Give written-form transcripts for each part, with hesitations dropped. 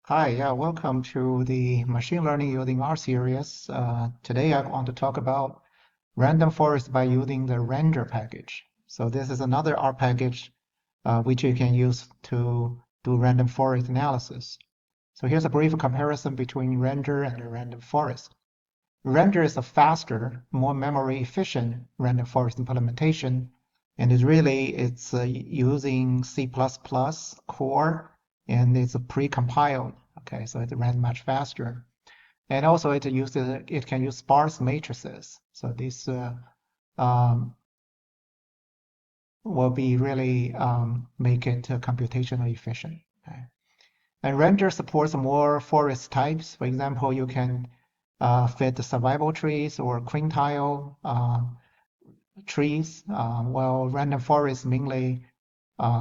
Hi, welcome to the Machine Learning Using R series. Today I want to talk about random forest by using the render package. So this is another R package which you can use to do random forest analysis. So here's a brief comparison between render and the random forest. Render is a faster, more memory efficient random forest implementation, and it's using C++ core, and it's a pre-compiled. Okay, so it ran much faster, and also it can use sparse matrices. So this um, will be really make it computationally efficient. Okay. And render supports more forest types. For example, you can fit the survival trees or quintile trees, while random forest mainly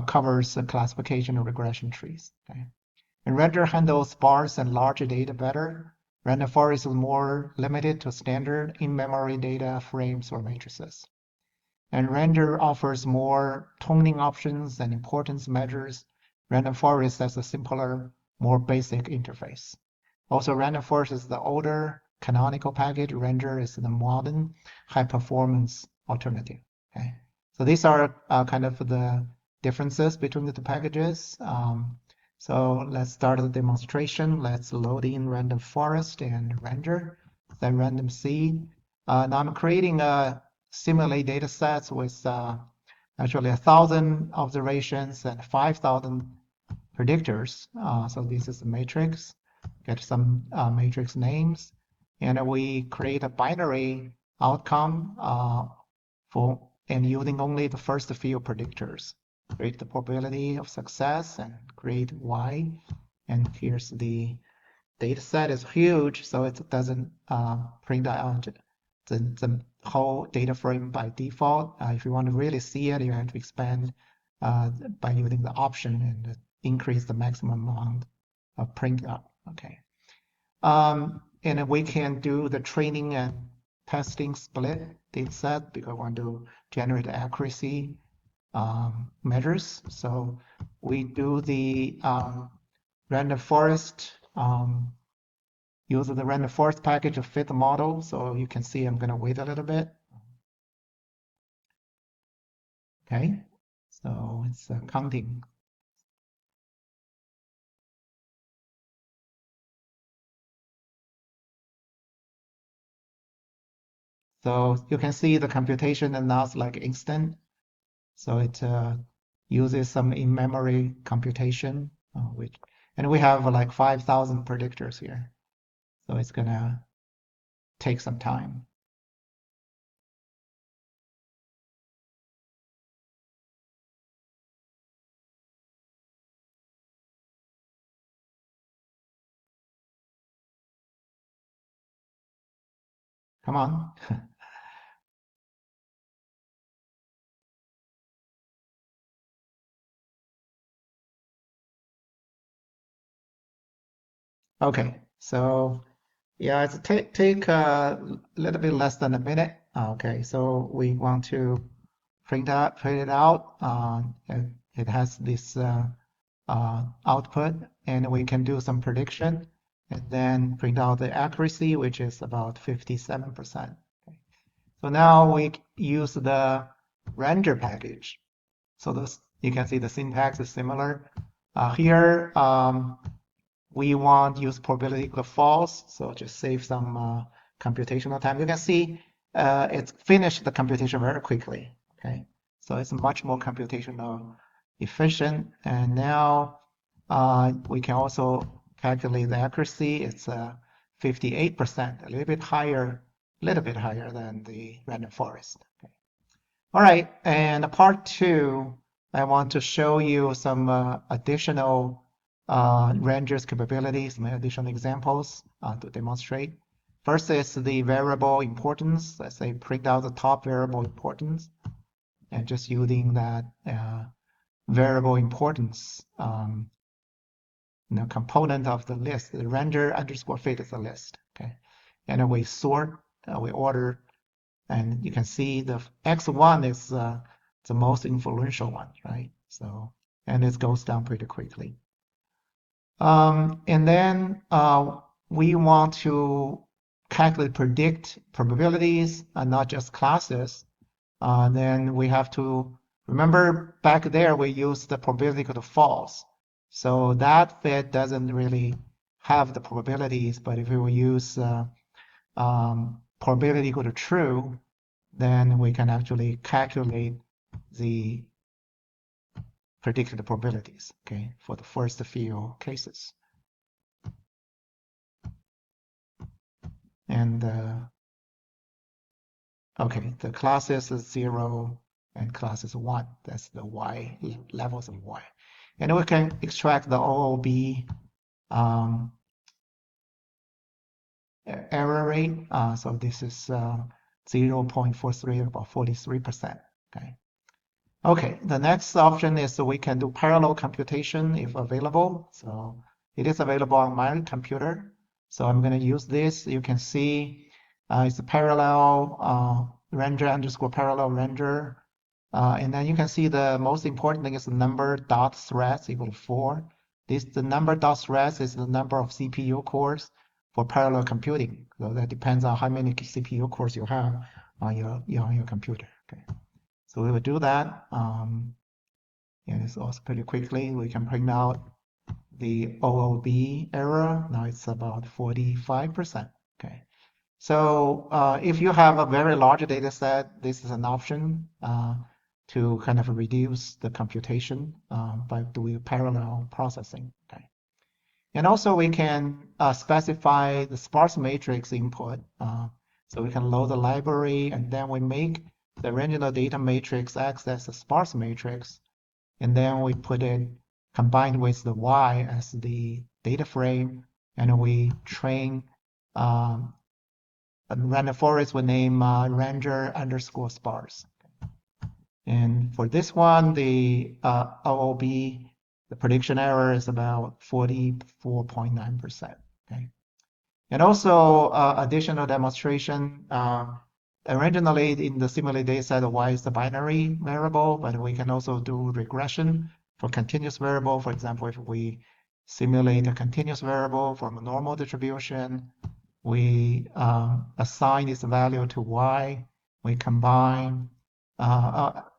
covers the classification and regression trees. Okay. And render handles sparse and large data better. Random forest is more limited to standard in-memory data frames or matrices. And render offers more toning options and importance measures. Random forest has a simpler, more basic interface. Also, random forest is the older canonical package. Render is the modern high-performance alternative. Okay, so these are kind of the differences between the two packages. So let's start the demonstration. Let's load in random forest and render, then random seed. Now I'm creating a simulate data sets with actually 1,000 observations and 5,000 predictors. So this is a matrix. Get some matrix names, and we create a binary outcome and using only the first few predictors. Create the probability of success and create Y. And here's the data set is huge, so it doesn't print out the whole data frame by default. If you want to really see it, you have to expand by using the option and increase the maximum amount of print out. Okay. And we can do the training and testing split data set because we want to generate accuracy measures. So we do the random forest using the random forest package to fit the model. So you can see I'm going to wait a little bit. Okay, so it's counting. So you can see the computation and now it's like instant. So it uses some in-memory computation, and we have like 5,000 predictors here. So it's gonna take some time. Come on. Okay, so yeah, it's take a little bit less than a minute. Okay, so we want to print it out. And it has this output, and we can do some prediction, and then print out the accuracy, which is about 57%. Okay. So now we use the render package. So this, you can see the syntax is similar. Here, we want use probability equal false, so just save some computational time. You can see it's finished the computation very quickly. Okay, so it's much more computational efficient. And now we can also calculate the accuracy. It's 58%, a little bit higher than the random forest. Okay. All right, and part two, I want to show you some additional renders capabilities, some additional examples to demonstrate. First is the variable importance. Let's say print out the top variable importance and just using that variable importance component of the list. The render underscore fit is a list. Okay, and then we sort, we order, and you can see the X1 is the most influential one, right? So, and it goes down pretty quickly. And then we want to calculate predict probabilities and not just classes. Then we have to remember back there we used the probability equal to false. So that fit doesn't really have the probabilities, but if we will use probability equal to true, then we can actually calculate the predicted probabilities, okay, for the first few cases. And okay, the classes is 0 and class is 1. That's the y levels of y. And we can extract the OOB error rate. So this is 0.43, about 43%. Okay. Okay, the next option is we can do parallel computation if available. So it is available on my computer. So I'm going to use this. You can see it's a parallel render underscore parallel render. And then you can see the most important thing is the number dot threads equal to 4. The number dot threads is the number of CPU cores for parallel computing. So that depends on how many CPU cores you have on your computer. Okay. So we will do that. And it's also pretty quickly. We can print out the OOB error. Now it's about 45%. Okay. So if you have a very large data set, this is an option to kind of reduce the computation by doing parallel processing. Okay. And also we can specify the sparse matrix input. So we can load the library and then we make the original data matrix access the sparse matrix. And then we put it combined with the Y as the data frame. And we train a random forest with name ranger underscore sparse. And for this one, the OOB, the prediction error is about 44.9%. Okay. And also additional demonstration. Originally in the simulated data set, Y is the binary variable, but we can also do regression for continuous variable. For example, if we simulate a continuous variable from a normal distribution, we assign its value to Y. We combine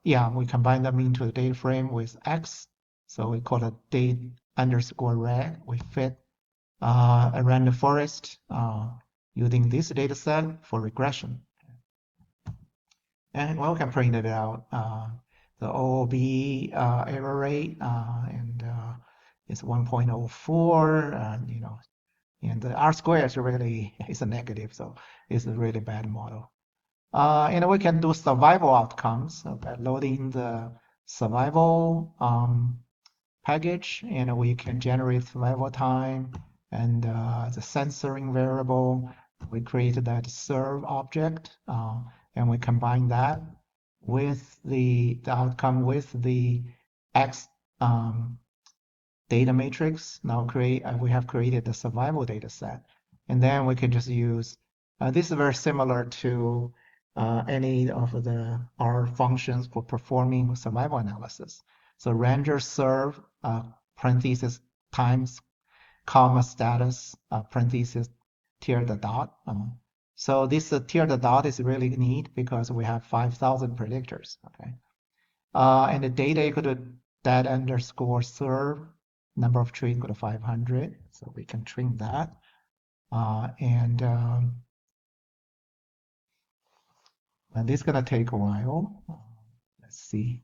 we combine them into a data frame with X. So we call it date underscore reg. We fit a random forest using this data set for regression. And we can print it out. The OOB error rate and it's 1.04, and the R square is really is a negative, so it's a really bad model. And we can do survival outcomes by loading the survival package, and we can generate survival time and the censoring variable. We create that serve object, and we combine that with the outcome with the X data matrix. Now we have created the survival data set, and then we can just use this is very similar to any of the R functions for performing survival analysis. So ranger serve parenthesis times comma status parenthesis tier the dot. So this tier the dot is really neat because we have 5,000 predictors. Okay, and the data equal to that underscore serve number of trees equal to 500. So we can train that, and this is gonna take a while. Let's see.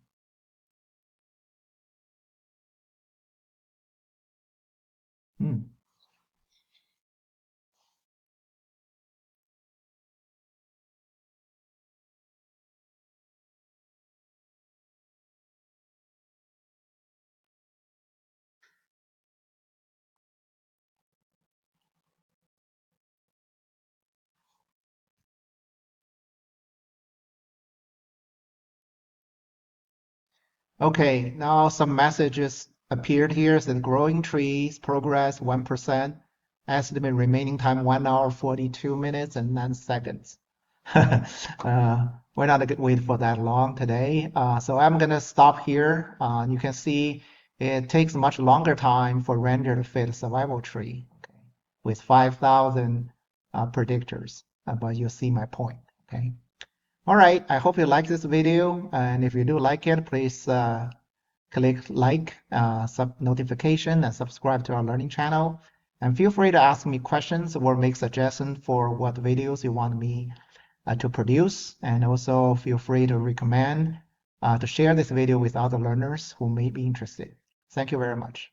Okay, now some messages appeared here. Said growing trees, progress 1%, estimate remaining time 1 hour 42 minutes and 9 seconds. We're not gonna wait for that long today. So I'm gonna stop here. You can see it takes much longer time for render to fit a survival tree, okay, with 5,000 predictors. But you see my point, okay? All right, I hope you like this video, and if you do like it, please click like, sub notification, and subscribe to our learning channel. And feel free to ask me questions or make suggestions for what videos you want me to produce. And also feel free to recommend to share this video with other learners who may be interested. Thank you very much.